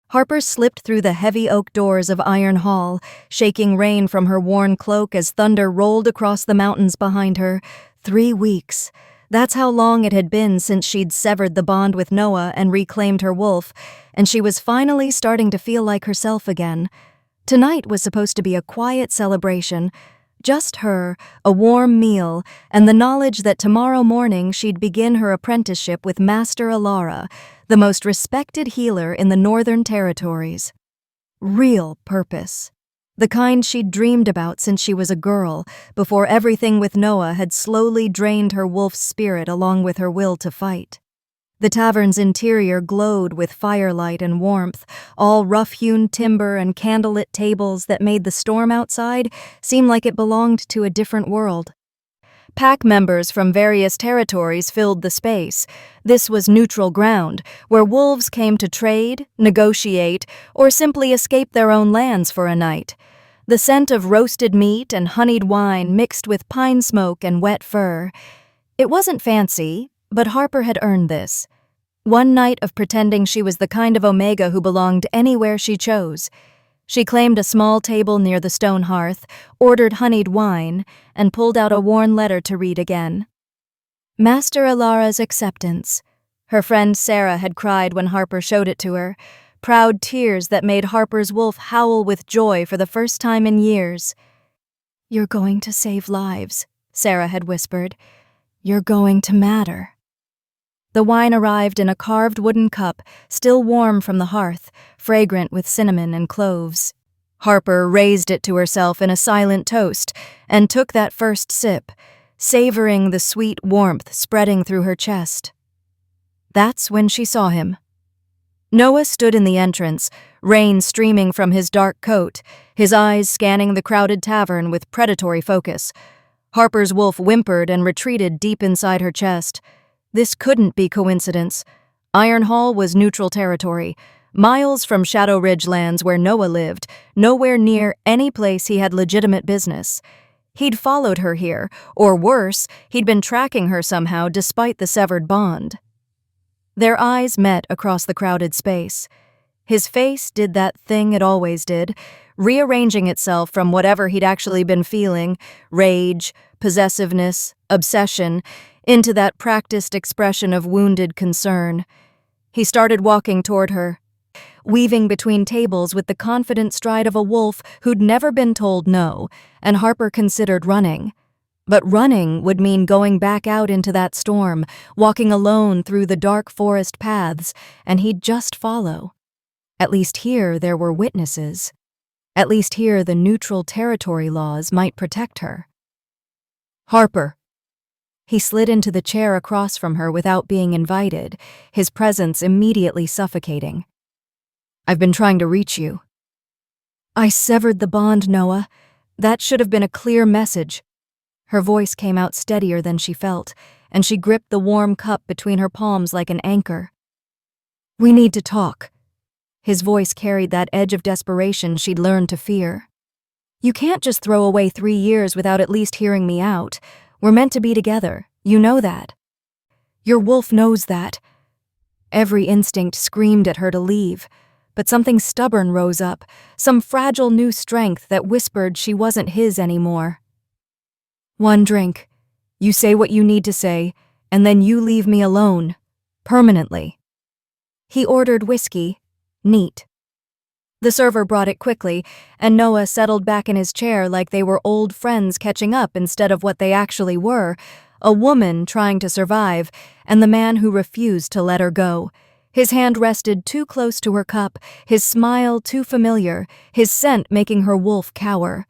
Harper slipped through the heavy oak doors of Iron Hall, shaking rain from her worn cloak as thunder rolled across the mountains behind her. 3 weeks. That's how long it had been since she'd severed the bond with Noah and reclaimed her wolf, and she was finally starting to feel like herself again. Tonight was supposed to be a quiet celebration. Just her, a warm meal, and the knowledge that tomorrow morning she'd begin her apprenticeship with Master Alara, the most respected healer in the Northern Territories. Real purpose. The kind she'd dreamed about since she was a girl, before everything with Noah had slowly drained her wolf's spirit along with her will to fight. The tavern's interior glowed with firelight and warmth, all rough-hewn timber and candlelit tables that made the storm outside seem like it belonged to a different world. Pack members from various territories filled the space. This was neutral ground, where wolves came to trade, negotiate, or simply escape their own lands for a night. The scent of roasted meat and honeyed wine mixed with pine smoke and wet fur. It wasn't fancy, but Harper had earned this. One night of pretending she was the kind of Omega who belonged anywhere she chose. She claimed a small table near the stone hearth, ordered honeyed wine, and pulled out a worn letter to read again. Master Alara's acceptance. Her friend Sarah had cried when Harper showed it to her, proud tears that made Harper's wolf howl with joy for the first time in years. "You're going to save lives," Sarah had whispered. "You're going to matter." The wine arrived in a carved wooden cup, still warm from the hearth, fragrant with cinnamon and cloves. Harper raised it to herself in a silent toast and took that first sip, savoring the sweet warmth spreading through her chest. That's when she saw him. Noah stood in the entrance, rain streaming from his dark coat, his eyes scanning the crowded tavern with predatory focus. Harper's wolf whimpered and retreated deep inside her chest. This couldn't be coincidence. Iron Hall was neutral territory, miles from Shadow Ridge lands where Noah lived, nowhere near any place he had legitimate business. He'd followed her here, or worse, he'd been tracking her somehow despite the severed bond. Their eyes met across the crowded space. His face did that thing it always did, rearranging itself from whatever he'd actually been feeling, rage, possessiveness, obsession, into that practiced expression of wounded concern. He started walking toward her, weaving between tables with the confident stride of a wolf who'd never been told no, and Harper considered running. But running would mean going back out into that storm, walking alone through the dark forest paths, and he'd just follow. At least here there were witnesses. At least here the neutral territory laws might protect her. "Harper." He slid into the chair across from her without being invited, his presence immediately suffocating. "I've been trying to reach you." "I severed the bond, Noah. That should have been a clear message." Her voice came out steadier than she felt, and she gripped the warm cup between her palms like an anchor. "We need to talk." His voice carried that edge of desperation she'd learned to fear. "You can't just throw away 3 years without at least hearing me out. We're meant to be together, you know that. Your wolf knows that." Every instinct screamed at her to leave, but something stubborn rose up, some fragile new strength that whispered she wasn't his anymore. "One drink. You say what you need to say, and then you leave me alone. Permanently." He ordered whiskey, neat. The server brought it quickly, and Noah settled back in his chair like they were old friends catching up instead of what they actually were, a woman trying to survive, and the man who refused to let her go. His hand rested too close to her cup, his smile too familiar, his scent making her wolf cower.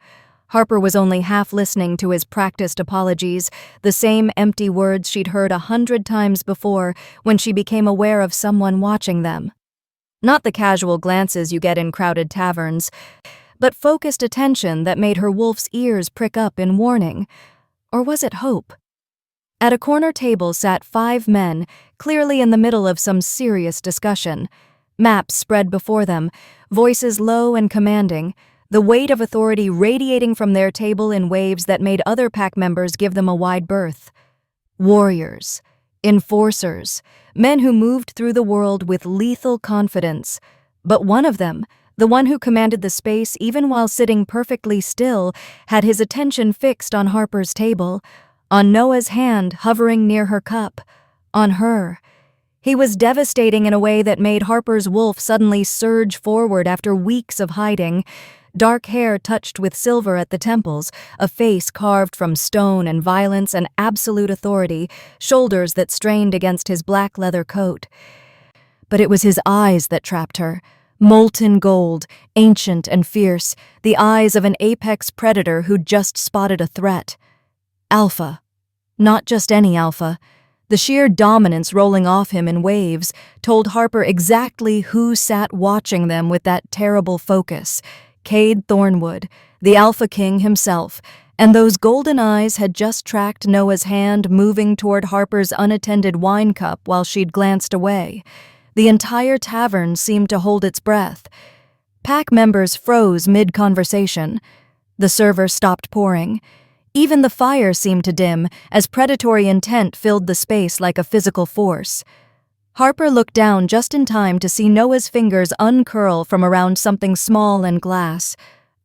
Harper was only half listening to his practiced apologies, the same empty words she'd heard 100 times before when she became aware of someone watching them. Not the casual glances you get in crowded taverns, but focused attention that made her wolf's ears prick up in warning. Or was it hope? At a corner table sat 5 men, clearly in the middle of some serious discussion. Maps spread before them, voices low and commanding, the weight of authority radiating from their table in waves that made other pack members give them a wide berth. Warriors. Enforcers, men who moved through the world with lethal confidence, But one of them, the one who commanded the space even while sitting perfectly still, had his attention fixed on Harper's table, on Noah's hand hovering near her cup, on her. He was devastating in a way that made Harper's wolf suddenly surge forward after weeks of hiding. Dark hair touched with silver at the temples, a face carved from stone and violence and absolute authority, shoulders that strained against his black leather coat. But it was his eyes that trapped her. Molten gold, ancient and fierce, the eyes of an apex predator who'd just spotted a threat. Alpha. Not just any alpha. The sheer dominance rolling off him in waves told Harper exactly who sat watching them with that terrible focus. Kade Thornwood, the Alpha King himself, and those golden eyes had just tracked Noah's hand moving toward Harper's unattended wine cup while she'd glanced away. The entire tavern seemed to hold its breath. Pack members froze mid-conversation. The server stopped pouring. Even the fire seemed to dim as predatory intent filled the space like a physical force. Harper looked down just in time to see Noah's fingers uncurl from around something small and glass.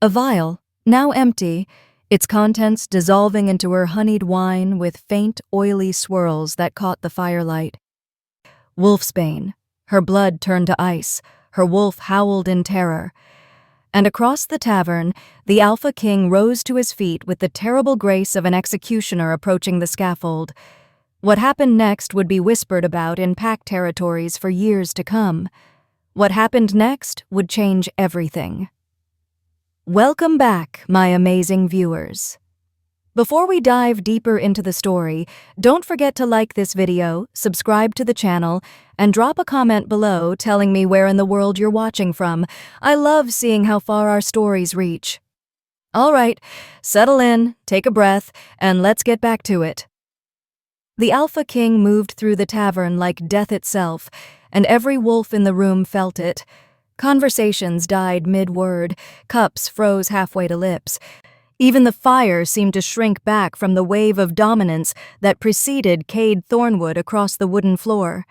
A vial, now empty, its contents dissolving into her honeyed wine with faint, oily swirls that caught the firelight. Wolfsbane. Her blood turned to ice. Her wolf howled in terror. And across the tavern, the Alpha King rose to his feet with the terrible grace of an executioner approaching the scaffold. What happened next would be whispered about in pack territories for years to come. What happened next would change everything. Welcome back, my amazing viewers. Before we dive deeper into the story, don't forget to like this video, subscribe to the channel, and drop a comment below telling me where in the world you're watching from. I love seeing how far our stories reach. All right, settle in, take a breath, and let's get back to it. The Alpha King moved through the tavern like death itself, and every wolf in the room felt it. Conversations died mid-word, cups froze halfway to lips. Even the fire seemed to shrink back from the wave of dominance that preceded Kade Thornwood across the wooden floor.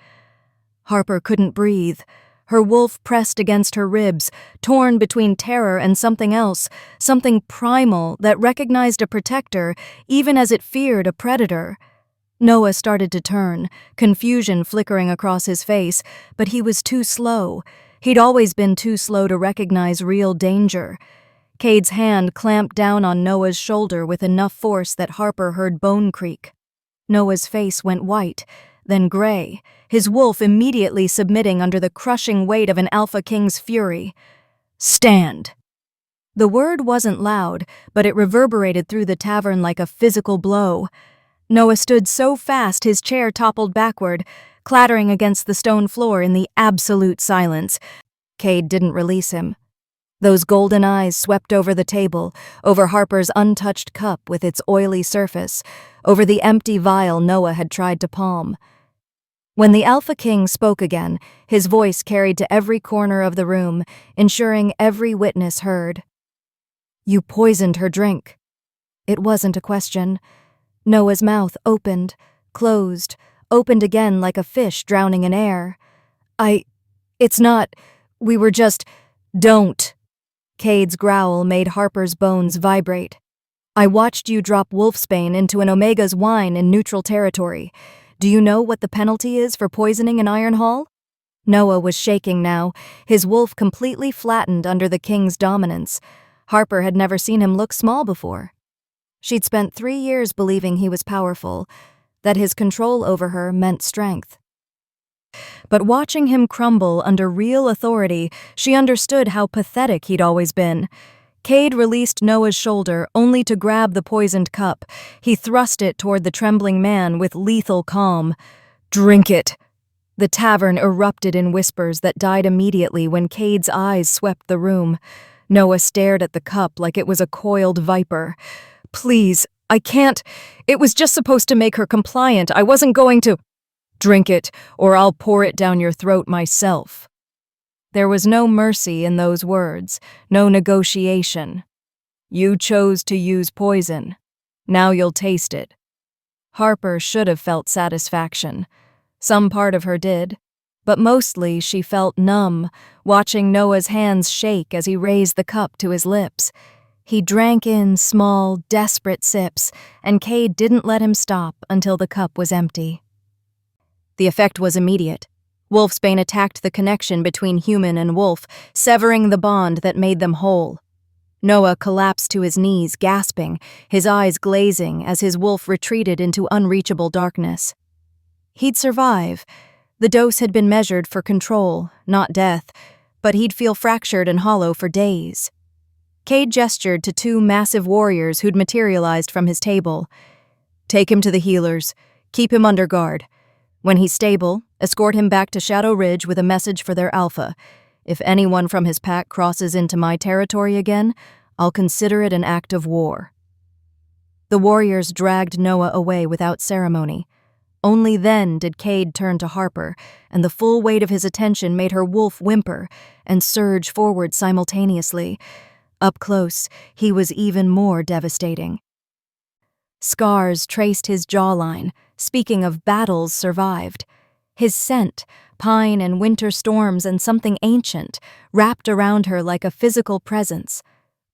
Harper couldn't breathe. Her wolf pressed against her ribs, torn between terror and something else, something primal that recognized a protector even as it feared a predator. Noah started to turn, confusion flickering across his face, but he was too slow. He'd always been too slow to recognize real danger. Kade's hand clamped down on Noah's shoulder with enough force that Harper heard bone creak. Noah's face went white, then gray, his wolf immediately submitting under the crushing weight of an Alpha King's fury. Stand! The word wasn't loud, but it reverberated through the tavern like a physical blow. Noah stood so fast his chair toppled backward, clattering against the stone floor in the absolute silence. Kade didn't release him. Those golden eyes swept over the table, over Harper's untouched cup with its oily surface, over the empty vial Noah had tried to palm. When the Alpha King spoke again, his voice carried to every corner of the room, ensuring every witness heard. You poisoned her drink. It wasn't a question. Noah's mouth opened, closed, opened again like a fish drowning in air. It's not, we were just, don't. Kade's growl made Harper's bones vibrate. I watched you drop wolfsbane into an Omega's wine in neutral territory. Do you know what the penalty is for poisoning an iron hall? Noah was shaking now, his wolf completely flattened under the king's dominance. Harper had never seen him look small before. She'd spent 3 years believing he was powerful, that his control over her meant strength. But watching him crumble under real authority, she understood how pathetic he'd always been. Kade released Noah's shoulder only to grab the poisoned cup. He thrust it toward the trembling man with lethal calm. Drink it! The tavern erupted in whispers that died immediately when Kade's eyes swept the room. Noah stared at the cup like it was a coiled viper. Please, I can't. It was just supposed to make her compliant. I wasn't going to. Drink it, or I'll pour it down your throat myself. There was no mercy in those words, no negotiation. You chose to use poison. Now you'll taste it. Harper should have felt satisfaction. Some part of her did. But mostly she felt numb, watching Noah's hands shake as he raised the cup to his lips. He drank in small, desperate sips, and Kade didn't let him stop until the cup was empty. The effect was immediate. Wolfsbane attacked the connection between human and wolf, severing the bond that made them whole. Noah collapsed to his knees, gasping, his eyes glazing as his wolf retreated into unreachable darkness. He'd survive. The dose had been measured for control, not death, but he'd feel fractured and hollow for days. Kade gestured to two massive warriors who'd materialized from his table. "Take him to the healers. Keep him under guard. When he's stable, escort him back to Shadow Ridge with a message for their alpha. If anyone from his pack crosses into my territory again, I'll consider it an act of war." The warriors dragged Noah away without ceremony. Only then did Kade turn to Harper, and the full weight of his attention made her wolf whimper and surge forward simultaneously. Up close, he was even more devastating. Scars traced his jawline, speaking of battles survived. His scent, pine and winter storms and something ancient, wrapped around her like a physical presence.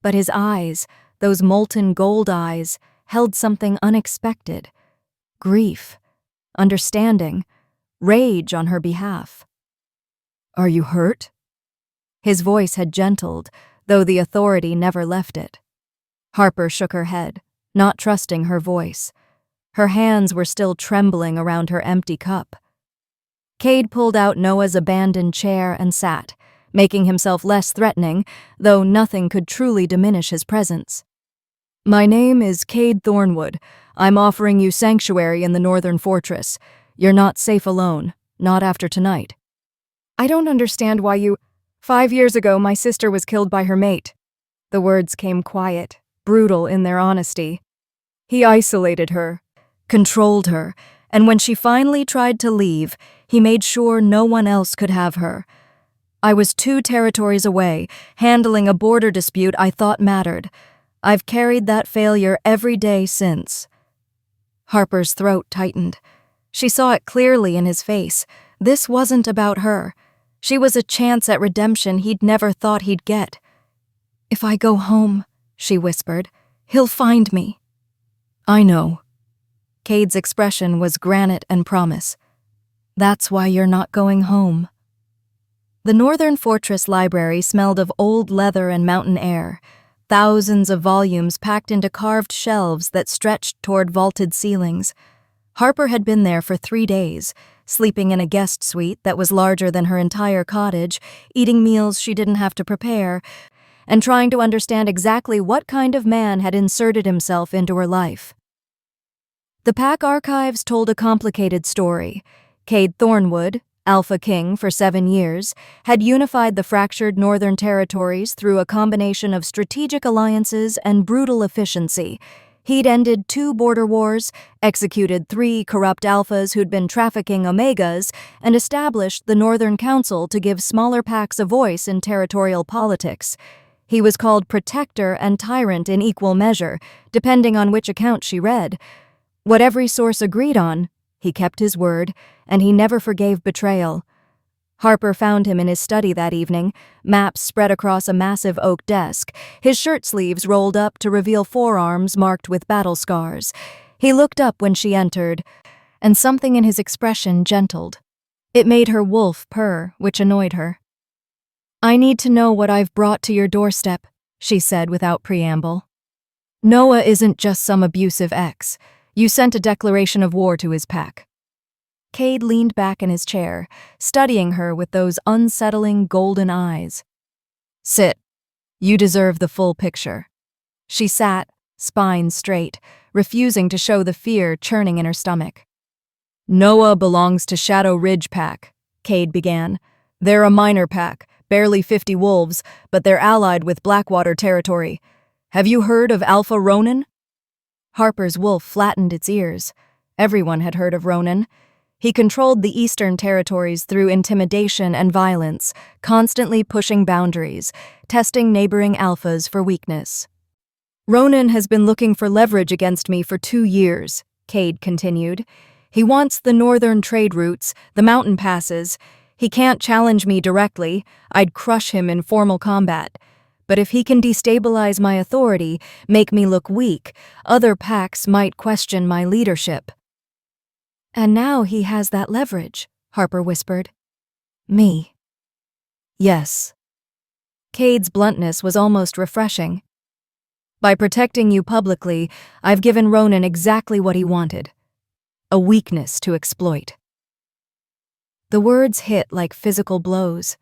But his eyes, those molten gold eyes, held something unexpected. Grief, understanding, rage on her behalf. "Are you hurt?" His voice had gentled, though the authority never left it. Harper shook her head, not trusting her voice. Her hands were still trembling around her empty cup. Kade pulled out Noah's abandoned chair and sat, making himself less threatening, though nothing could truly diminish his presence. "My name is Kade Thornwood. I'm offering you sanctuary in the northern fortress. You're not safe alone, not after tonight." "I don't understand why you— 5 years ago, my sister was killed by her mate." The words came quiet, brutal in their honesty. "He isolated her, controlled her, and when she finally tried to leave, he made sure no one else could have her. I was 2 territories away, handling a border dispute I thought mattered. I've carried that failure every day since." Harper's throat tightened. She saw it clearly in his face. This wasn't about her. She was a chance at redemption he'd never thought he'd get. "If I go home," she whispered, "he'll find me." "I know." Kade's expression was granite and promise. "That's why you're not going home." The Northern Fortress library smelled of old leather and mountain air, thousands of volumes packed into carved shelves that stretched toward vaulted ceilings. Harper had been there for 3 days, sleeping in a guest suite that was larger than her entire cottage, eating meals she didn't have to prepare, and trying to understand exactly what kind of man had inserted himself into her life. The pack archives told a complicated story. Kade Thornwood, Alpha King for 7 years, had unified the fractured northern territories through a combination of strategic alliances and brutal efficiency. He'd ended 2 border wars, executed 3 corrupt alphas who'd been trafficking omegas, and established the Northern Council to give smaller packs a voice in territorial politics. He was called protector and tyrant in equal measure, depending on which account she read. What every source agreed on, he kept his word, and he never forgave betrayal. Harper found him in his study that evening, maps spread across a massive oak desk, his shirt sleeves rolled up to reveal forearms marked with battle scars. He looked up when she entered, and something in his expression gentled. It made her wolf purr, which annoyed her. "I need to know what I've brought to your doorstep," she said without preamble. "Noah isn't just some abusive ex. You sent a declaration of war to his pack." Kade leaned back in his chair, studying her with those unsettling golden eyes. "Sit. You deserve the full picture." She sat, spine straight, refusing to show the fear churning in her stomach. "Noah belongs to Shadow Ridge Pack," Kade began. "They're a minor pack, barely 50 wolves, but they're allied with Blackwater territory. Have you heard of Alpha Ronan?" Harper's wolf flattened its ears. Everyone had heard of Ronan. He controlled the eastern territories through intimidation and violence, constantly pushing boundaries, testing neighboring alphas for weakness. "Ronan has been looking for leverage against me for 2 years, Kade continued. "He wants the northern trade routes, the mountain passes. He can't challenge me directly, I'd crush him in formal combat. But if he can destabilize my authority, make me look weak, other packs might question my leadership. And now he has that leverage, Harper whispered. Me. Yes. Kade's bluntness was almost refreshing. By protecting you publicly, I've given Ronan exactly what he wanted. A weakness to exploit. The words hit like physical blows.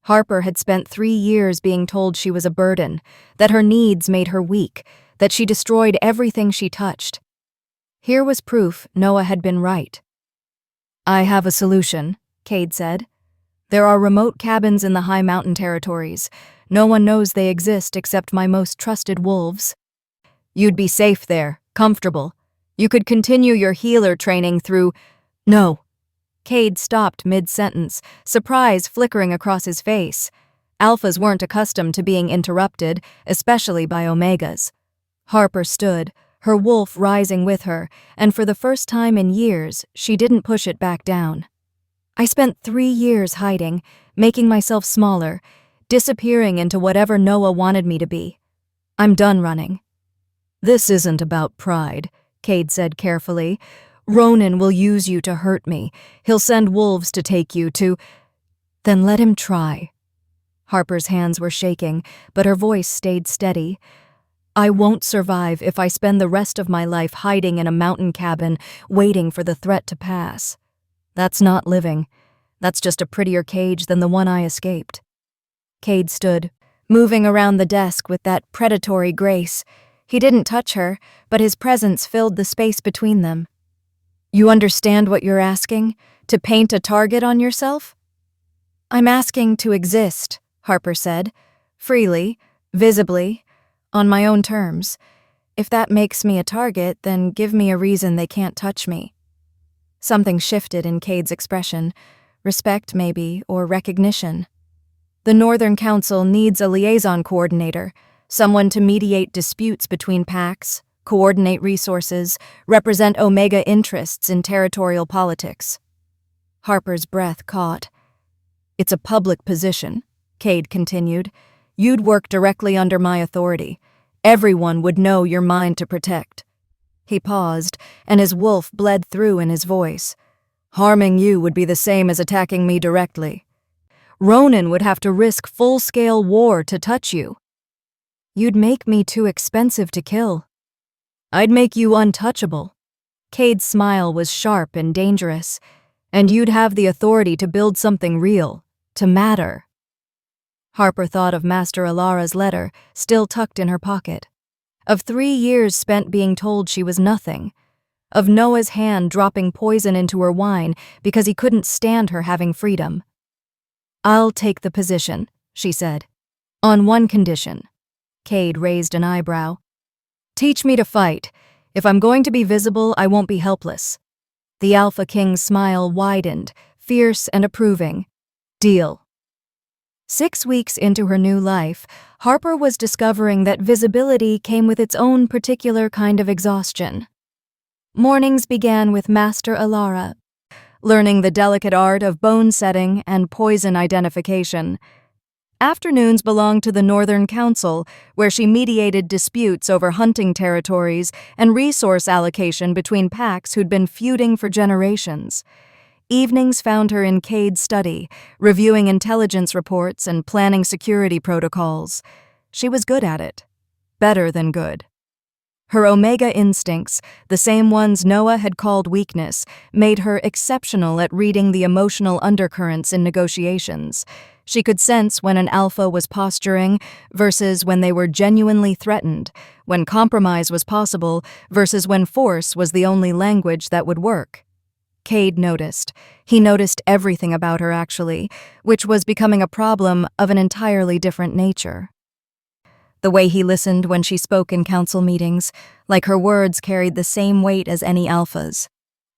Harper had spent 3 years being told she was a burden, that her needs made her weak, that she destroyed everything she touched. Here was proof Noah had been right. I have a solution, Kade said. There are remote cabins in the high mountain territories. No one knows they exist except my most trusted wolves. You'd be safe there, comfortable. You could continue your healer training through— No. Kade stopped mid-sentence, surprise flickering across his face. Alphas weren't accustomed to being interrupted, especially by Omegas. Harper stood, her wolf rising with her, and for the first time in years, she didn't push it back down. I spent 3 years hiding, making myself smaller, disappearing into whatever Noah wanted me to be. I'm done running. This isn't about pride, Kade said carefully. Ronan will use you to hurt me. He'll send wolves to take you to— Then let him try. Harper's hands were shaking, but her voice stayed steady. I won't survive if I spend the rest of my life hiding in a mountain cabin, waiting for the threat to pass. That's not living. That's just a prettier cage than the one I escaped. Kade stood, moving around the desk with that predatory grace. He didn't touch her, but his presence filled the space between them. You understand what you're asking? To paint a target on yourself? I'm asking to exist, Harper said, freely, visibly, on my own terms. If that makes me a target, then give me a reason they can't touch me. Something shifted in Kade's expression, respect maybe, or recognition. The Northern Council needs a liaison coordinator, someone to mediate disputes between packs, coordinate resources, represent Omega interests in territorial politics. Harper's breath caught. It's a public position, Kade continued. You'd work directly under my authority. Everyone would know you're mine to protect. He paused, and his wolf bled through in his voice. Harming you would be the same as attacking me directly. Ronan would have to risk full-scale war to touch you. You'd make me too expensive to kill. I'd make you untouchable. Kade's smile was sharp and dangerous, and you'd have the authority to build something real, to matter. Harper thought of Master Alara's letter, still tucked in her pocket. Of 3 years spent being told she was nothing. Of Noah's hand dropping poison into her wine because he couldn't stand her having freedom. I'll take the position, she said. On one condition. Kade raised an eyebrow. Teach me to fight. If I'm going to be visible, I won't be helpless. The Alpha King's smile widened, fierce and approving. Deal. 6 weeks into her new life, Harper was discovering that visibility came with its own particular kind of exhaustion. Mornings began with Master Alara, learning the delicate art of bone setting and poison identification. Afternoons belonged to the Northern Council, where she mediated disputes over hunting territories and resource allocation between packs who'd been feuding for generations. Evenings found her in Kade's study, reviewing intelligence reports and planning security protocols. She was good at it. Better than good. Her Omega instincts, the same ones Noah had called weakness, made her exceptional at reading the emotional undercurrents in negotiations. She could sense when an alpha was posturing versus when they were genuinely threatened, when compromise was possible versus when force was the only language that would work. Kade noticed. He noticed everything about her, actually, which was becoming a problem of an entirely different nature. The way he listened when she spoke in council meetings, like her words carried the same weight as any alphas.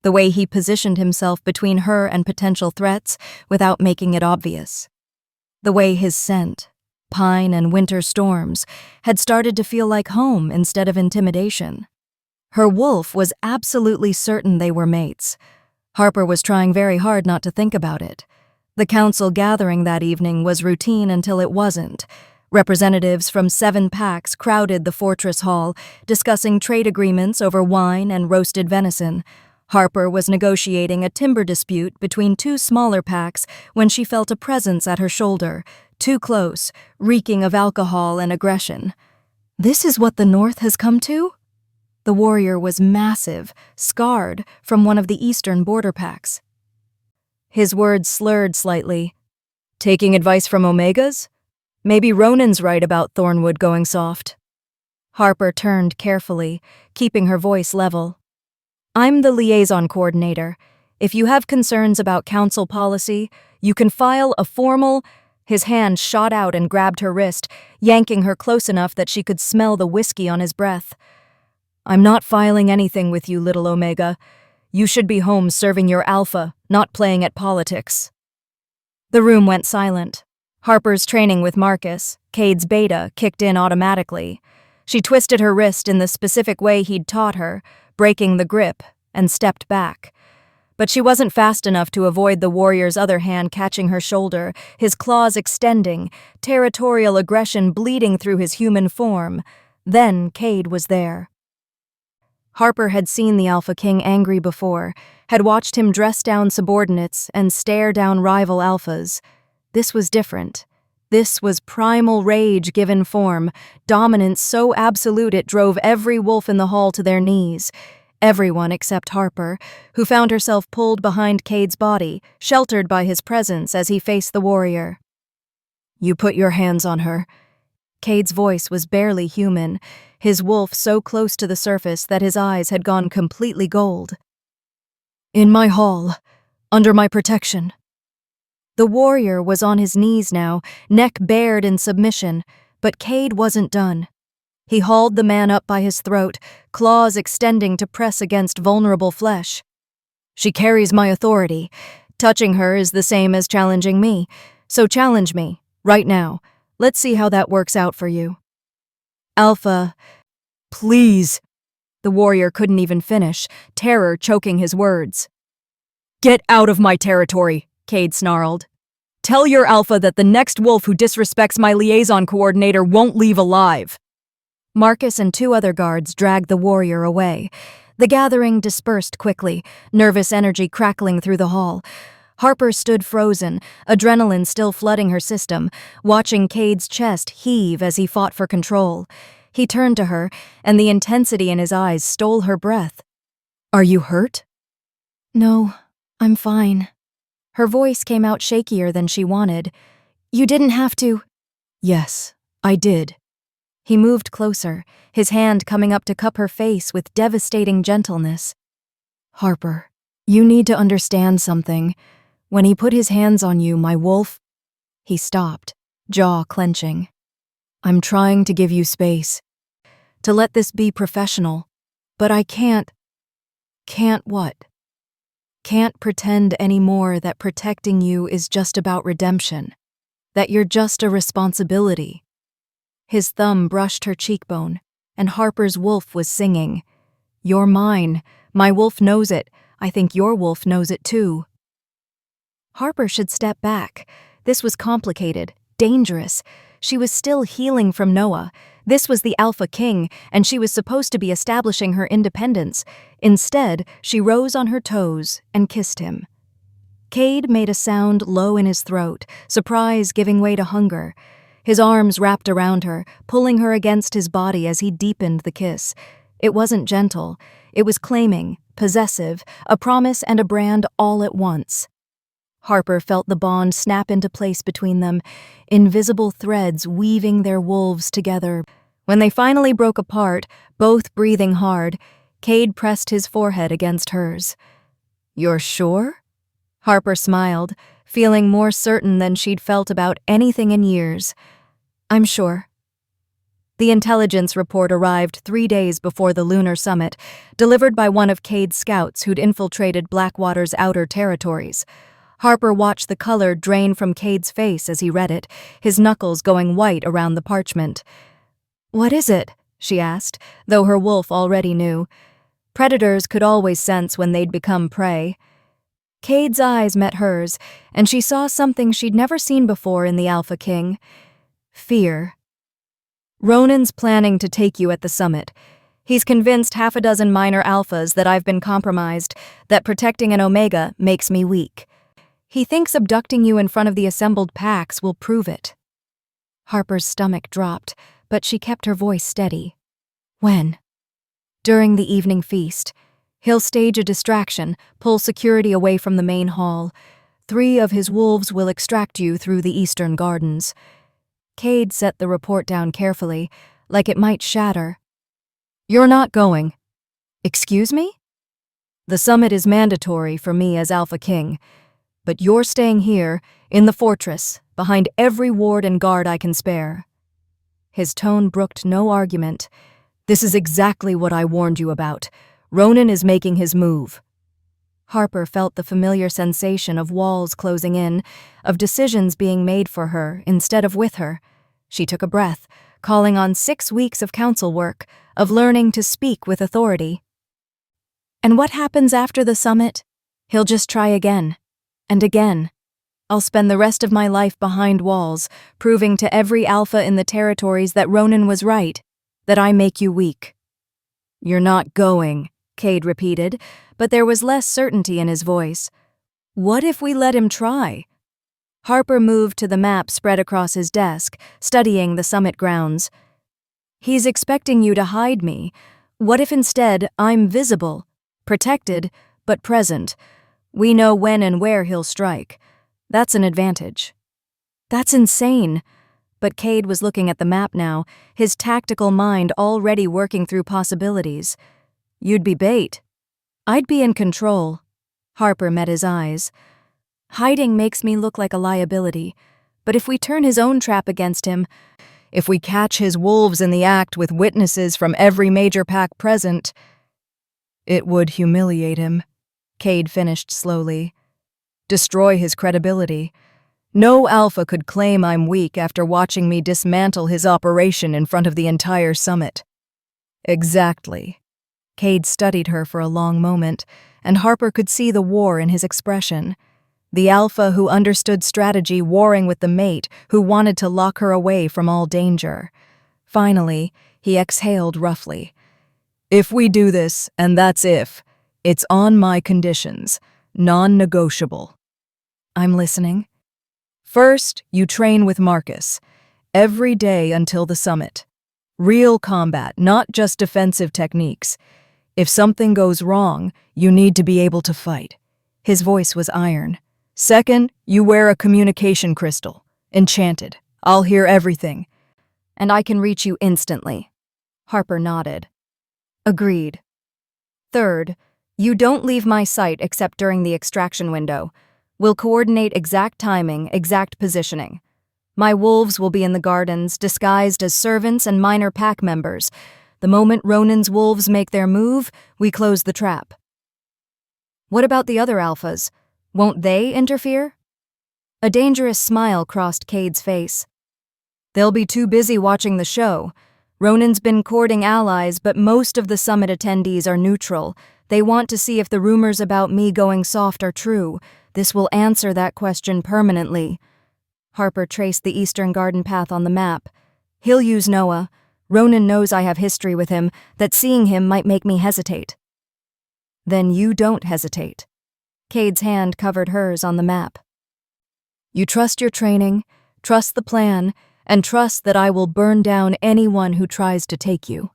The way he positioned himself between her and potential threats without making it obvious. The way his scent, pine and winter storms, had started to feel like home instead of intimidation. Her wolf was absolutely certain they were mates. Harper was trying very hard not to think about it. The council gathering that evening was routine until it wasn't. Representatives from 7 packs crowded the fortress hall, discussing trade agreements over wine and roasted venison. Harper was negotiating a timber dispute between 2 smaller packs when she felt a presence at her shoulder, too close, reeking of alcohol and aggression. This is what the North has come to? The warrior was massive, scarred from one of the eastern border packs. His words slurred slightly. Taking advice from Omegas? Maybe Ronan's right about Thornwood going soft. Harper turned carefully, keeping her voice level. I'm the liaison coordinator. If you have concerns about council policy, you can file a formal— His hand shot out and grabbed her wrist, yanking her close enough that she could smell the whiskey on his breath. I'm not filing anything with you, little Omega. You should be home serving your alpha, not playing at politics. The room went silent. Harper's training with Marcus, Kade's beta, kicked in automatically. She twisted her wrist in the specific way he'd taught her, breaking the grip, and stepped back. But she wasn't fast enough to avoid the warrior's other hand catching her shoulder, his claws extending, territorial aggression bleeding through his human form. Then Kade was there. Harper had seen the Alpha King angry before, had watched him dress down subordinates and stare down rival alphas. This was different. This was primal rage given form, dominance so absolute it drove every wolf in the hall to their knees. Everyone except Harper, who found herself pulled behind Kade's body, sheltered by his presence as he faced the warrior. You put your hands on her. Kade's voice was barely human, his wolf so close to the surface that his eyes had gone completely gold. In my hall, under my protection. The warrior was on his knees now, neck bared in submission, but Kade wasn't done. He hauled the man up by his throat, claws extending to press against vulnerable flesh. She carries my authority. Touching her is the same as challenging me, so challenge me, right now. Let's see how that works out for you. Alpha, please. The warrior couldn't even finish, terror choking his words. Get out of my territory, Kade snarled. Tell your alpha that the next wolf who disrespects my liaison coordinator won't leave alive. Marcus and 2 other guards dragged the warrior away. The gathering dispersed quickly, nervous energy crackling through the hall. Harper stood frozen, adrenaline still flooding her system, watching Kade's chest heave as he fought for control. He turned to her, and the intensity in his eyes stole her breath. Are you hurt? No, I'm fine. Her voice came out shakier than she wanted. You didn't have to. Yes, I did. He moved closer, his hand coming up to cup her face with devastating gentleness. Harper, you need to understand something. When he put his hands on you, my wolf— He stopped, jaw clenching. I'm trying to give you space. To let this be professional. But I can't— Can't what? Can't pretend anymore that protecting you is just about redemption. That you're just a responsibility. His thumb brushed her cheekbone, and Harper's wolf was singing. You're mine. My wolf knows it. I think your wolf knows it too. Harper should step back. This was complicated, dangerous. She was still healing from Noah. This was the Alpha King, and she was supposed to be establishing her independence. Instead, she rose on her toes and kissed him. Kade made a sound low in his throat, surprise giving way to hunger. His arms wrapped around her, pulling her against his body as he deepened the kiss. It wasn't gentle. It was claiming, possessive, a promise and a brand all at once. Harper felt the bond snap into place between them, invisible threads weaving their wolves together. When they finally broke apart, both breathing hard, Kade pressed his forehead against hers. You're sure? Harper smiled, feeling more certain than she'd felt about anything in years. I'm sure. The intelligence report arrived 3 days before the lunar summit, delivered by one of Kade's scouts who'd infiltrated Blackwater's outer territories. Harper watched the color drain from Kade's face as he read it, his knuckles going white around the parchment. What is it? She asked, though her wolf already knew. Predators could always sense when they'd become prey. Kade's eyes met hers, and she saw something she'd never seen before in the Alpha King. Fear. Ronan's planning to take you at the summit. He's convinced half a dozen minor alphas that I've been compromised, that protecting an omega makes me weak. He thinks abducting you in front of the assembled packs will prove it. Harper's stomach dropped, but she kept her voice steady. When? During the evening feast. He'll stage a distraction, pull security away from the main hall. 3 of his wolves will extract you through the eastern gardens. Kade set the report down carefully, like it might shatter. You're not going. Excuse me? The summit is mandatory for me as Alpha King, but you're staying here, in the fortress, behind every ward and guard I can spare. His tone brooked no argument. This is exactly what I warned you about. Ronan is making his move. Harper felt the familiar sensation of walls closing in, of decisions being made for her instead of with her. She took a breath, calling on 6 weeks of council work, of learning to speak with authority. And what happens after the summit? He'll just try again. And again. I'll spend the rest of my life behind walls, proving to every alpha in the territories that Ronan was right, that I make you weak. You're not going, Kade repeated, but there was less certainty in his voice. What if we let him try? Harper moved to the map spread across his desk, studying the summit grounds. He's expecting you to hide me. What if instead I'm visible, protected, but present? We know when and where he'll strike. That's an advantage. That's insane. But Kade was looking at the map now, his tactical mind already working through possibilities. You'd be bait. I'd be in control. Harper met his eyes. Hiding makes me look like a liability, but if we turn his own trap against him, if we catch his wolves in the act with witnesses from every major pack present, it would humiliate him, Kade finished slowly. Destroy his credibility. No alpha could claim I'm weak after watching me dismantle his operation in front of the entire summit. Exactly. Kade studied her for a long moment, and Harper could see the war in his expression. The alpha who understood strategy warring with the mate who wanted to lock her away from all danger. Finally, he exhaled roughly. If we do this, and that's if, it's on my conditions, non-negotiable. I'm listening. First, you train with Marcus, every day until the summit. Real combat, not just defensive techniques. If something goes wrong, you need to be able to fight. His voice was iron. Second, you wear a communication crystal. Enchanted. I'll hear everything. And I can reach you instantly. Harper nodded. Agreed. Third, you don't leave my sight except during the extraction window. We'll coordinate exact timing, exact positioning. My wolves will be in the gardens, disguised as servants and minor pack members. The moment Ronan's wolves make their move, we close the trap. What about the other alphas? Won't they interfere? A dangerous smile crossed Kade's face. They'll be too busy watching the show. Ronan's been courting allies, but most of the summit attendees are neutral. They want to see if the rumors about me going soft are true. This will answer that question permanently. Harper traced the eastern garden path on the map. He'll use Noah. Ronan knows I have history with him, that seeing him might make me hesitate. Then you don't hesitate. Kade's hand covered hers on the map. You trust your training, trust the plan, and trust that I will burn down anyone who tries to take you.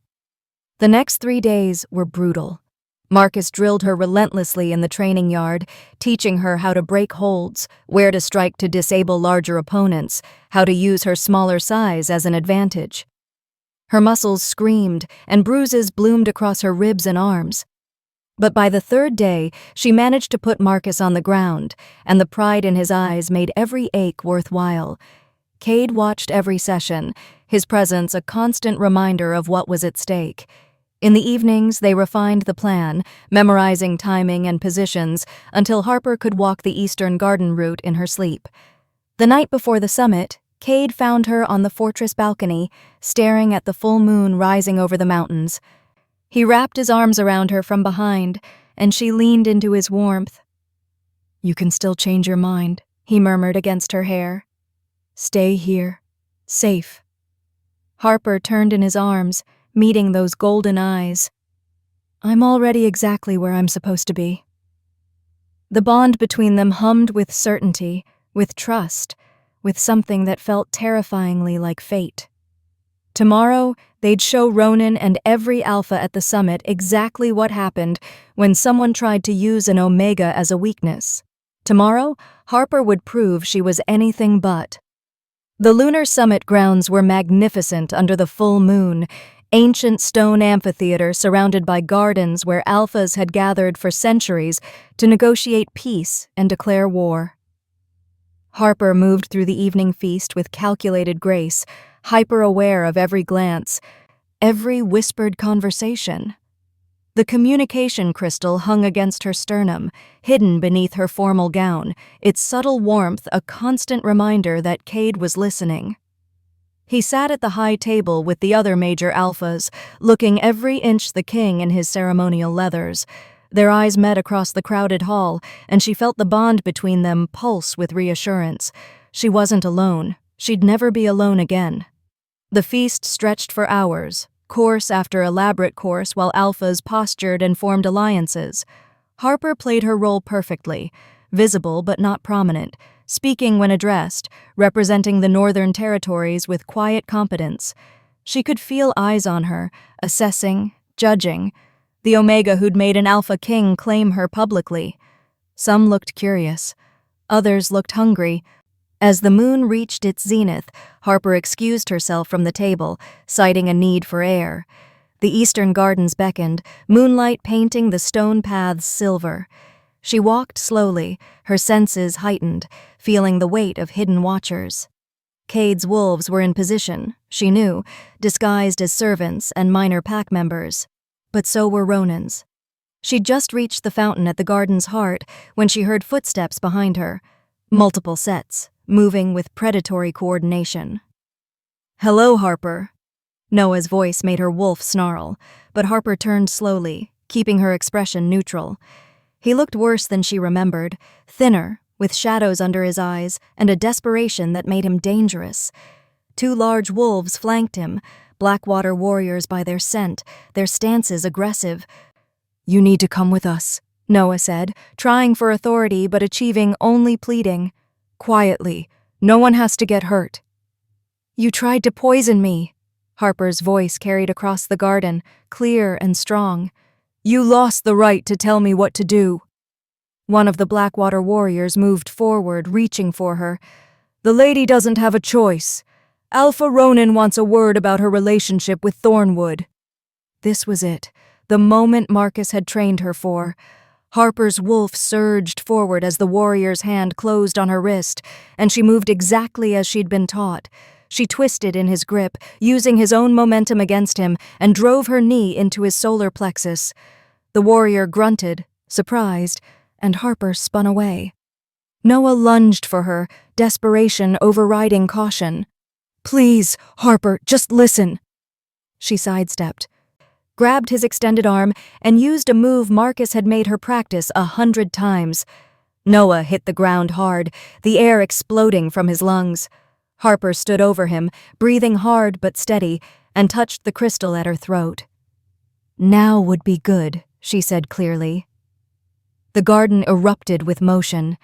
The next 3 days were brutal. Marcus drilled her relentlessly in the training yard, teaching her how to break holds, where to strike to disable larger opponents, how to use her smaller size as an advantage. Her muscles screamed, and bruises bloomed across her ribs and arms. But by the 3rd day, she managed to put Marcus on the ground, and the pride in his eyes made every ache worthwhile. Kade watched every session, his presence a constant reminder of what was at stake. In the evenings, they refined the plan, memorizing timing and positions, until Harper could walk the eastern garden route in her sleep. The night before the summit, Kade found her on the fortress balcony, staring at the full moon rising over the mountains. He wrapped his arms around her from behind, and she leaned into his warmth. You can still change your mind, he murmured against her hair. Stay here. Safe. Harper turned in his arms, meeting those golden eyes. I'm already exactly where I'm supposed to be. The bond between them hummed with certainty, with trust, with something that felt terrifyingly like fate. Tomorrow, they'd show Ronan and every Alpha at the summit exactly what happened when someone tried to use an Omega as a weakness. Tomorrow, Harper would prove she was anything but. The lunar summit grounds were magnificent under the full moon, ancient stone amphitheater surrounded by gardens where Alphas had gathered for centuries to negotiate peace and declare war. Harper moved through the evening feast with calculated grace, hyper-aware of every glance, every whispered conversation. The communication crystal hung against her sternum, hidden beneath her formal gown, its subtle warmth a constant reminder that Kade was listening. He sat at the high table with the other major Alphas, looking every inch the king in his ceremonial leathers. Their eyes met across the crowded hall, and she felt the bond between them pulse with reassurance. She wasn't alone. She'd never be alone again. The feast stretched for hours, course after elaborate course, while Alphas postured and formed alliances. Harper played her role perfectly, visible but not prominent, speaking when addressed, representing the northern territories with quiet competence. She could feel eyes on her, assessing, judging. The Omega who'd made an Alpha King claim her publicly. Some looked curious. Others looked hungry. As the moon reached its zenith, Harper excused herself from the table, citing a need for air. The eastern gardens beckoned, moonlight painting the stone paths silver. She walked slowly, her senses heightened, feeling the weight of hidden watchers. Kade's wolves were in position, she knew, disguised as servants and minor pack members. But so were Ronan's. She'd just reached the fountain at the garden's heart when she heard footsteps behind her. Multiple sets, moving with predatory coordination. "Hello, Harper." Noah's voice made her wolf snarl, but Harper turned slowly, keeping her expression neutral. He looked worse than she remembered, thinner, with shadows under his eyes and a desperation that made him dangerous. 2 large wolves flanked him, Blackwater warriors by their scent, their stances aggressive. "You need to come with us," Noah said, trying for authority but achieving only pleading. "Quietly. No one has to get hurt." "You tried to poison me." Harper's voice carried across the garden, clear and strong. "You lost the right to tell me what to do." One of the Blackwater warriors moved forward, reaching for her. "The lady doesn't have a choice. Alpha Ronan wants a word about her relationship with Thornwood." This was it, the moment Marcus had trained her for. Harper's wolf surged forward as the warrior's hand closed on her wrist, and she moved exactly as she'd been taught. She twisted in his grip, using his own momentum against him, and drove her knee into his solar plexus. The warrior grunted, surprised, and Harper spun away. Noah lunged for her, desperation overriding caution. "Please, Harper, just listen." She sidestepped, grabbed his extended arm, and used a move Marcus had made her practice 100 times. Noah hit the ground hard, the air exploding from his lungs. Harper stood over him, breathing hard but steady, and touched the crystal at her throat. "Now would be good," she said clearly. The garden erupted with motion.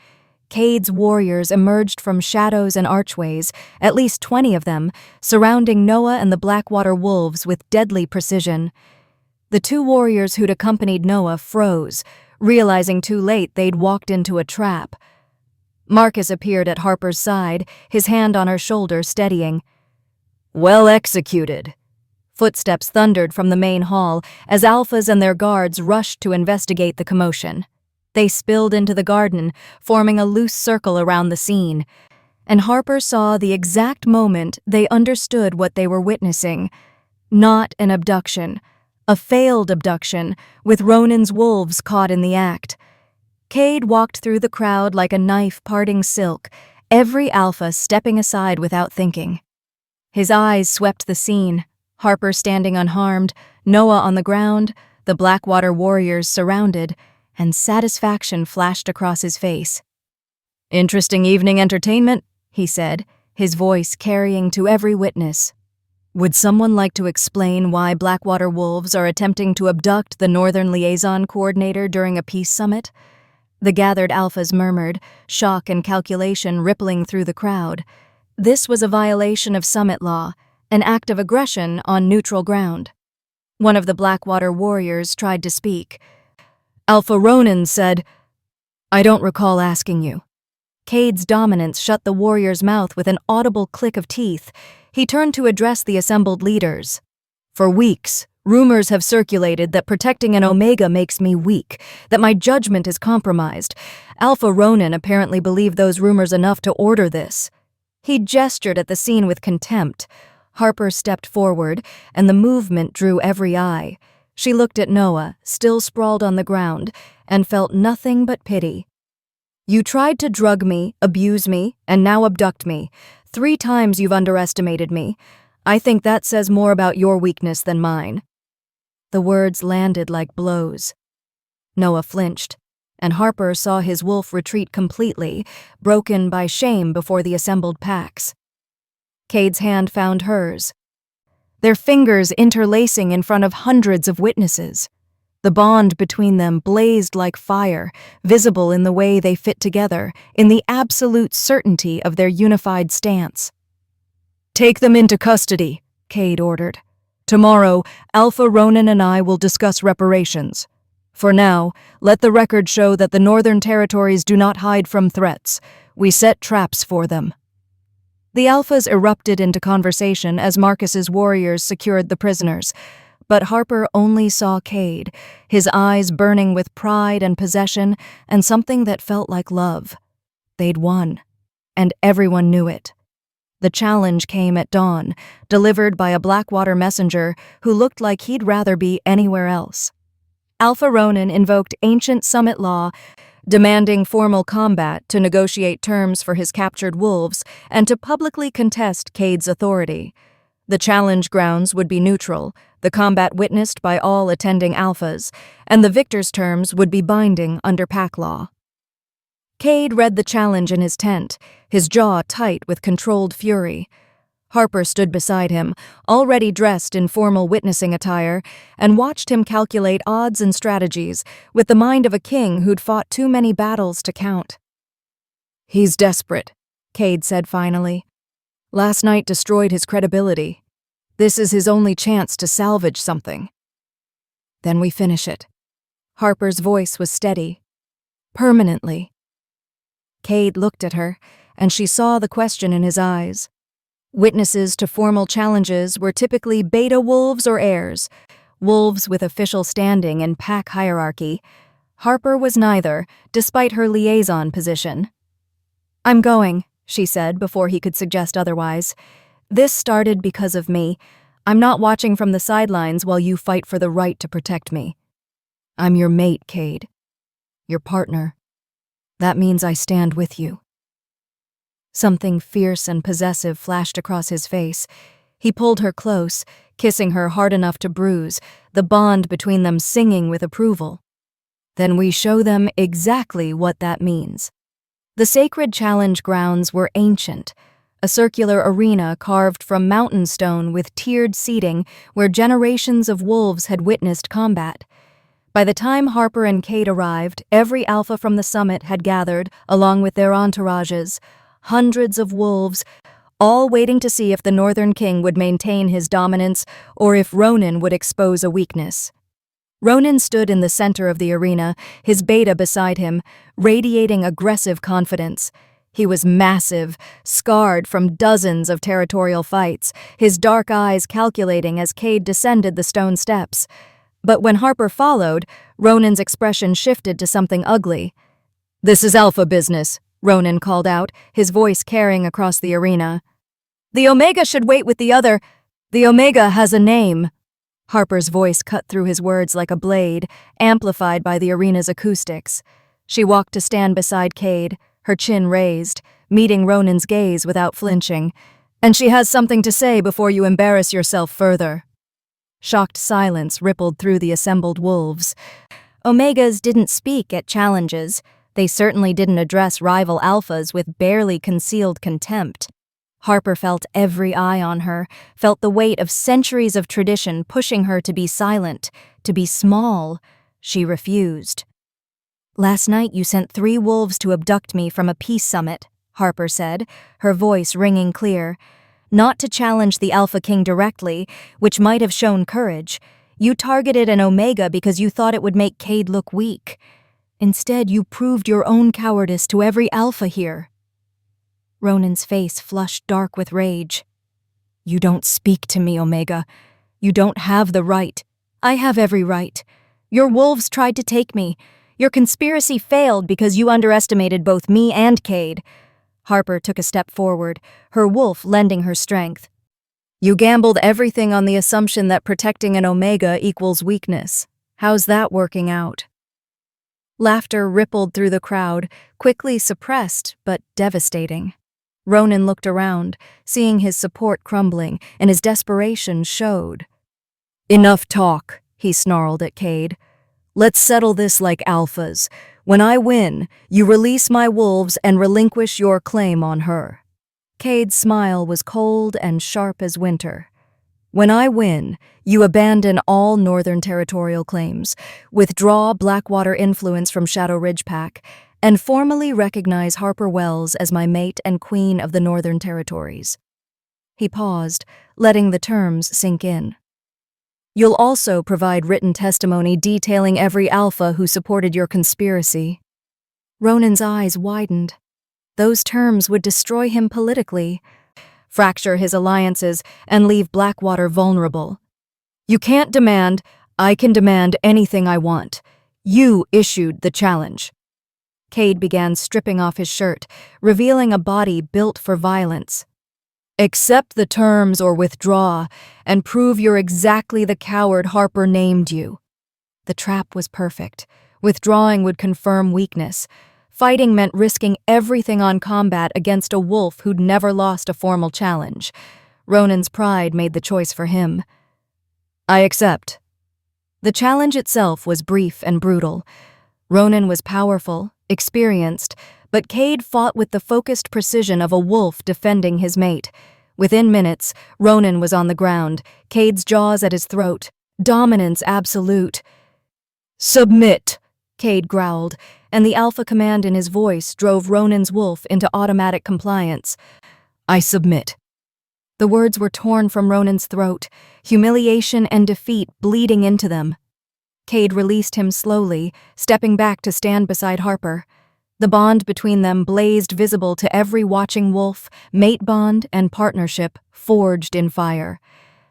Kade's warriors emerged from shadows and archways, at least 20 of them, surrounding Noah and the Blackwater wolves with deadly precision. The 2 warriors who'd accompanied Noah froze, realizing too late they'd walked into a trap. Marcus appeared at Harper's side, his hand on her shoulder steadying. "Well executed." Footsteps thundered from the main hall as Alphas and their guards rushed to investigate the commotion. They spilled into the garden, forming a loose circle around the scene. And Harper saw the exact moment they understood what they were witnessing. Not an abduction. A failed abduction, with Ronan's wolves caught in the act. Kade walked through the crowd like a knife parting silk, every Alpha stepping aside without thinking. His eyes swept the scene, Harper standing unharmed, Noah on the ground, the Blackwater warriors surrounded, and satisfaction flashed across his face. "Interesting evening entertainment," he said, his voice carrying to every witness. "Would someone like to explain why Blackwater wolves are attempting to abduct the Northern Liaison Coordinator during a peace summit?" The gathered alphas murmured, shock and calculation rippling through the crowd. This was a violation of summit law, an act of aggression on neutral ground. One of the Blackwater warriors tried to speak. Alpha Ronan said, "I don't recall asking you." Kade's dominance shut the warrior's mouth with an audible click of teeth. He turned to address the assembled leaders. "For weeks, rumors have circulated that protecting an Omega makes me weak, that my judgment is compromised. Alpha Ronan apparently believed those rumors enough to order this." He gestured at the scene with contempt. Harper stepped forward, and the movement drew every eye. She looked at Noah, still sprawled on the ground, and felt nothing but pity. "You tried to drug me, abuse me, and now abduct me. 3 times you've underestimated me. I think that says more about your weakness than mine." The words landed like blows. Noah flinched, and Harper saw his wolf retreat completely, broken by shame before the assembled packs. Kade's hand found hers, their fingers interlacing in front of hundreds of witnesses. The bond between them blazed like fire, visible in the way they fit together, in the absolute certainty of their unified stance. "Take them into custody," Kade ordered. "Tomorrow, Alpha Ronan and I will discuss reparations. For now, let the record show that the Northern Territories do not hide from threats. We set traps for them." The Alphas erupted into conversation as Marcus's warriors secured the prisoners, but Harper only saw Kade, his eyes burning with pride and possession and something that felt like love. They'd won, and everyone knew it. The challenge came at dawn, delivered by a Blackwater messenger who looked like he'd rather be anywhere else. Alpha Ronan invoked ancient summit law, demanding formal combat to negotiate terms for his captured wolves and to publicly contest Kade's authority. The challenge grounds would be neutral, the combat witnessed by all attending alphas, and the victor's terms would be binding under pack law. Kade read the challenge in his tent, his jaw tight with controlled fury. Harper stood beside him, already dressed in formal witnessing attire, and watched him calculate odds and strategies with the mind of a king who'd fought too many battles to count. "He's desperate," Kade said finally. "Last night destroyed his credibility. This is his only chance to salvage something. Then we finish it." Harper's voice was steady. "Permanently." Kade looked at her, and she saw the question in his eyes. Witnesses to formal challenges were typically beta wolves or heirs, wolves with official standing in pack hierarchy. Harper was neither, despite her liaison position. "I'm going," she said before he could suggest otherwise. "This started because of me. I'm not watching from the sidelines while you fight for the right to protect me. I'm your mate, Kade. Your partner. That means I stand with you." Something fierce and possessive flashed across his face. He pulled her close, kissing her hard enough to bruise, the bond between them singing with approval. "Then we show them exactly what that means." The sacred challenge grounds were ancient, a circular arena carved from mountain stone with tiered seating where generations of wolves had witnessed combat. By the time Harper and Kade arrived, every alpha from the summit had gathered, along with their entourages, hundreds of wolves, all waiting to see if the Northern King would maintain his dominance or if Ronan would expose a weakness. Ronan stood in the center of the arena, his beta beside him, radiating aggressive confidence. He was massive, scarred from dozens of territorial fights, his dark eyes calculating as Kade descended the stone steps. But when Harper followed, Ronan's expression shifted to something ugly. "This is alpha business," Ronan called out, his voice carrying across the arena. "The Omega should wait with the other. The Omega has a name." Harper's voice cut through his words like a blade, amplified by the arena's acoustics. She walked to stand beside Kade, her chin raised, meeting Ronan's gaze without flinching. "And she has something to say before you embarrass yourself further." Shocked silence rippled through the assembled wolves. Omegas didn't speak at challenges. They certainly didn't address rival alphas with barely concealed contempt. Harper felt every eye on her, felt the weight of centuries of tradition pushing her to be silent, to be small. She refused. "Last night you sent 3 wolves to abduct me from a peace summit," Harper said, her voice ringing clear. "Not to challenge the Alpha King directly, which might have shown courage. You targeted an Omega because you thought it would make Kade look weak. Instead, you proved your own cowardice to every Alpha here." Ronan's face flushed dark with rage. "You don't speak to me, Omega. You don't have the right." "I have every right. Your wolves tried to take me. Your conspiracy failed because you underestimated both me and Kade." Harper took a step forward, her wolf lending her strength. "You gambled everything on the assumption that protecting an Omega equals weakness. How's that working out?" Laughter rippled through the crowd, quickly suppressed but devastating. Ronan looked around, seeing his support crumbling, and his desperation showed. "Enough talk," he snarled at Kade. "Let's settle this like alphas. When I win, you release my wolves and relinquish your claim on her." Kade's smile was cold and sharp as winter. "When I win, you abandon all Northern Territorial claims, withdraw Blackwater influence from Shadow Ridge Pack, and formally recognize Harper Wells as my mate and queen of the Northern Territories." He paused, letting the terms sink in. "You'll also provide written testimony detailing every alpha who supported your conspiracy." Ronan's eyes widened. Those terms would destroy him politically, fracture his alliances, and leave Blackwater vulnerable. "You can't demand, I can demand anything I want. You issued the challenge." Kade began stripping off his shirt, revealing a body built for violence. "Accept the terms or withdraw, and prove you're exactly the coward Harper named you." The trap was perfect. Withdrawing would confirm weakness. Fighting meant risking everything on combat against a wolf who'd never lost a formal challenge. Ronan's pride made the choice for him. "I accept." The challenge itself was brief and brutal. Ronan was powerful, experienced, but Kade fought with the focused precision of a wolf defending his mate. Within minutes, Ronan was on the ground, Kade's jaws at his throat. Dominance absolute. "Submit," Kade growled, and the alpha command in his voice drove Ronan's wolf into automatic compliance. "I submit." The words were torn from Ronan's throat, humiliation and defeat bleeding into them. Kade released him slowly, stepping back to stand beside Harper. The bond between them blazed visible to every watching wolf, mate bond and partnership forged in fire.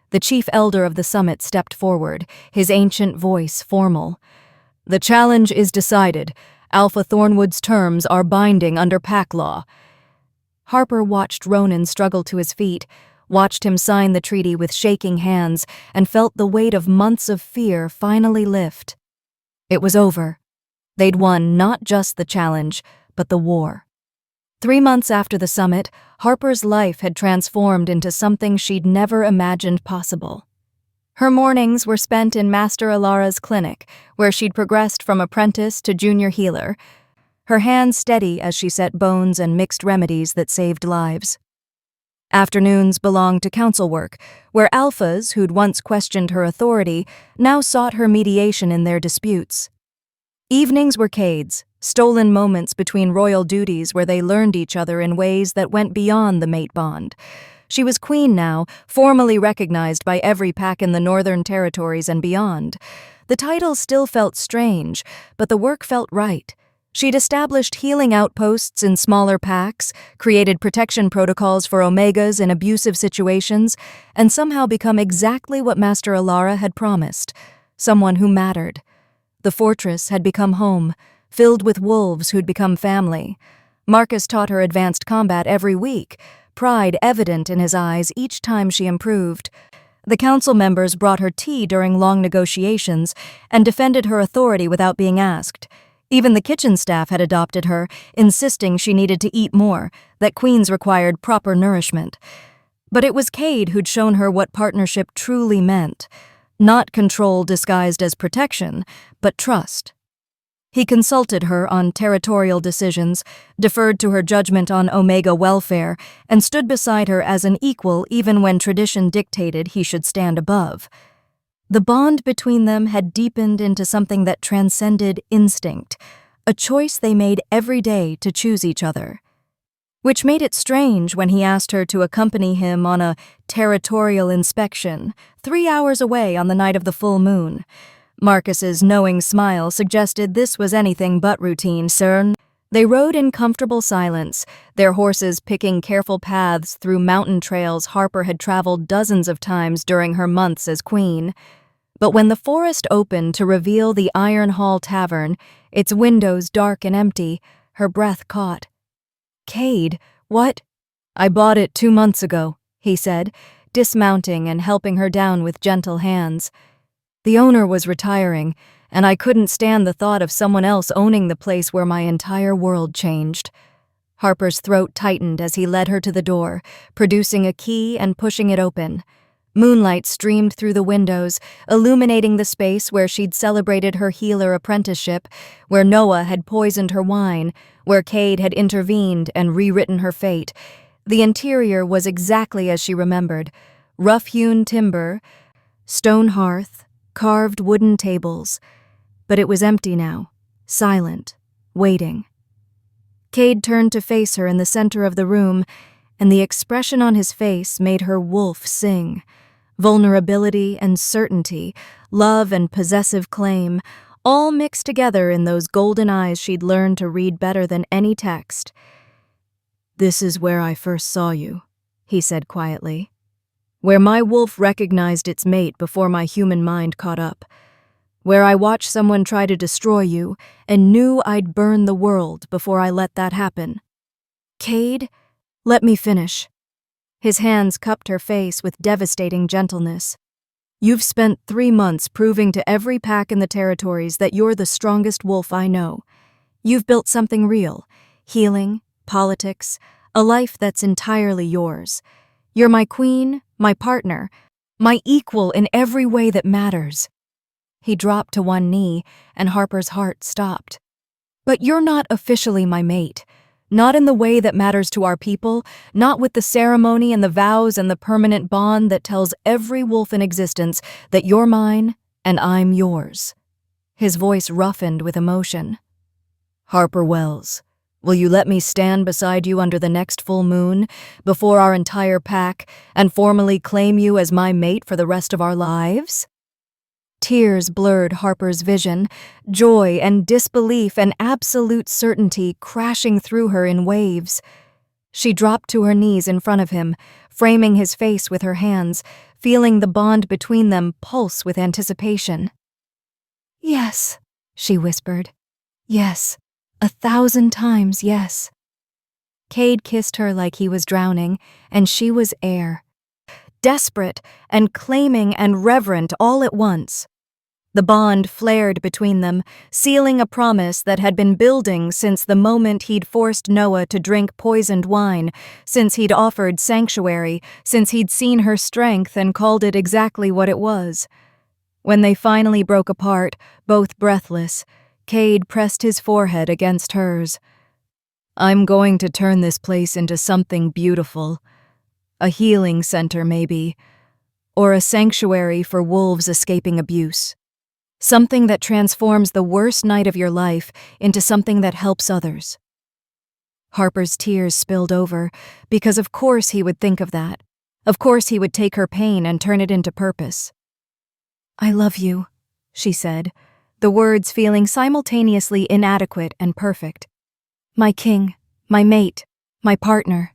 The chief elder of the summit stepped forward, his ancient voice formal. "The challenge is decided. Alpha Thornwood's terms are binding under pack law." Harper watched Ronan struggle to his feet, watched him sign the treaty with shaking hands, and felt the weight of months of fear finally lift. It was over. They'd won not just the challenge, but the war. 3 months after the summit, Harper's life had transformed into something she'd never imagined possible. Her mornings were spent in Master Alara's clinic, where she'd progressed from apprentice to junior healer, her hands steady as she set bones and mixed remedies that saved lives. Afternoons belonged to council work, where alphas who'd once questioned her authority now sought her mediation in their disputes. Evenings were Kade's, stolen moments between royal duties where they learned each other in ways that went beyond the mate bond. She was queen now, formally recognized by every pack in the Northern Territories and beyond. The title still felt strange, but the work felt right. She'd established healing outposts in smaller packs, created protection protocols for Omegas in abusive situations, and somehow become exactly what Master Alara had promised, someone who mattered. The fortress had become home, filled with wolves who'd become family. Marcus taught her advanced combat every week, pride evident in his eyes each time she improved. The council members brought her tea during long negotiations and defended her authority without being asked. Even the kitchen staff had adopted her, insisting she needed to eat more, that queens required proper nourishment. But it was Kade who'd shown her what partnership truly meant. Not control disguised as protection, but trust. He consulted her on territorial decisions, deferred to her judgment on Omega welfare, and stood beside her as an equal even when tradition dictated he should stand above. The bond between them had deepened into something that transcended instinct, a choice they made every day to choose each other. Which made it strange when he asked her to accompany him on a territorial inspection 3 hours away on the night of the full moon. Marcus's knowing smile suggested this was anything but routine, sir. They rode in comfortable silence, their horses picking careful paths through mountain trails Harper had traveled dozens of times during her months as queen. But when the forest opened to reveal the Iron Hall Tavern, its windows dark and empty, her breath caught. "Kade, what?" "I bought it 2 months ago," he said, dismounting and helping her down with gentle hands. "The owner was retiring, and I couldn't stand the thought of someone else owning the place where my entire world changed." Harper's throat tightened as he led her to the door, producing a key and pushing it open. Moonlight streamed through the windows, illuminating the space where she'd celebrated her healer apprenticeship, where Noah had poisoned her wine, where Kade had intervened and rewritten her fate. The interior was exactly as she remembered: rough-hewn timber, stone hearth, carved wooden tables. But it was empty now, silent, waiting. Kade turned to face her in the center of the room, and the expression on his face made her wolf sing. Vulnerability and certainty, love and possessive claim, all mixed together in those golden eyes she'd learned to read better than any text. "This is where I first saw you," he said quietly. "Where my wolf recognized its mate before my human mind caught up. Where I watched someone try to destroy you and knew I'd burn the world before I let that happen. Kade, let me finish." His hands cupped her face with devastating gentleness. "You've spent 3 months proving to every pack in the territories that you're the strongest wolf I know. You've built something real: healing, politics, a life that's entirely yours. You're my queen, my partner, my equal in every way that matters." He dropped to one knee, and Harper's heart stopped. "But you're not officially my mate. Not in the way that matters to our people, not with the ceremony and the vows and the permanent bond that tells every wolf in existence that you're mine and I'm yours." His voice roughened with emotion. "Harper Wells, will you let me stand beside you under the next full moon, before our entire pack, and formally claim you as my mate for the rest of our lives?" Tears blurred Harper's vision, joy and disbelief and absolute certainty crashing through her in waves. She dropped to her knees in front of him, framing his face with her hands, feeling the bond between them pulse with anticipation. "Yes," she whispered. "Yes, 1,000 times yes." Kade kissed her like he was drowning, and she was air. Desperate and claiming and reverent all at once. The bond flared between them, sealing a promise that had been building since the moment he'd forced Noah to drink poisoned wine, since he'd offered sanctuary, since he'd seen her strength and called it exactly what it was. When they finally broke apart, both breathless, Kade pressed his forehead against hers. "I'm going to turn this place into something beautiful. A healing center, maybe, or a sanctuary for wolves escaping abuse. Something that transforms the worst night of your life into something that helps others." Harper's tears spilled over, because of course he would think of that. Of course he would take her pain and turn it into purpose. "I love you," she said, the words feeling simultaneously inadequate and perfect. "My king, my mate, my partner."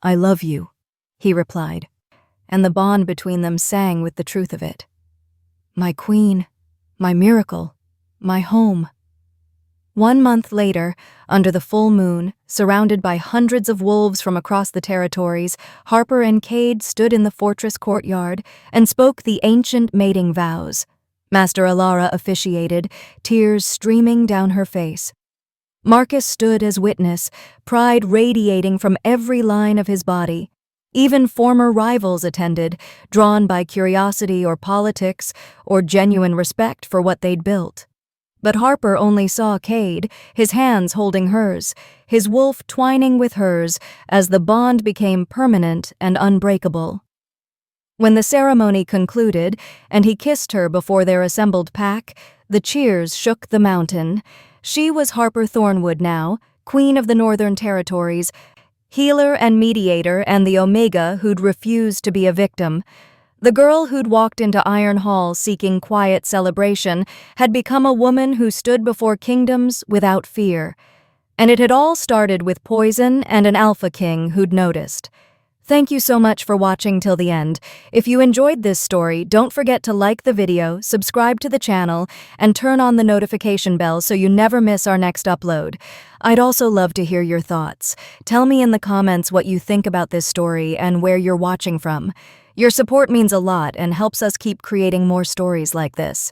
"I love you," he replied, and the bond between them sang with the truth of it. "My queen, my miracle, my home." 1 month later, under the full moon, surrounded by hundreds of wolves from across the territories, Harper and Kade stood in the fortress courtyard and spoke the ancient mating vows. Master Alara officiated, tears streaming down her face. Marcus stood as witness, pride radiating from every line of his body. Even former rivals attended, drawn by curiosity or politics or genuine respect for what they'd built. But Harper only saw Kade, his hands holding hers, his wolf twining with hers as the bond became permanent and unbreakable. When the ceremony concluded and he kissed her before their assembled pack, the cheers shook the mountain. She was Harper Thornwood now, Queen of the Northern Territories, healer and mediator, and the Omega who'd refused to be a victim. The girl who'd walked into Iron Hall seeking quiet celebration had become a woman who stood before kingdoms without fear. And it had all started with poison and an Alpha King who'd noticed. Thank you so much for watching till the end. If you enjoyed this story, don't forget to like the video, subscribe to the channel, and turn on the notification bell so you never miss our next upload. I'd also love to hear your thoughts. Tell me in the comments what you think about this story and where you're watching from. Your support means a lot and helps us keep creating more stories like this.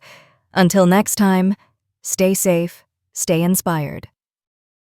Until next time, stay safe, stay inspired.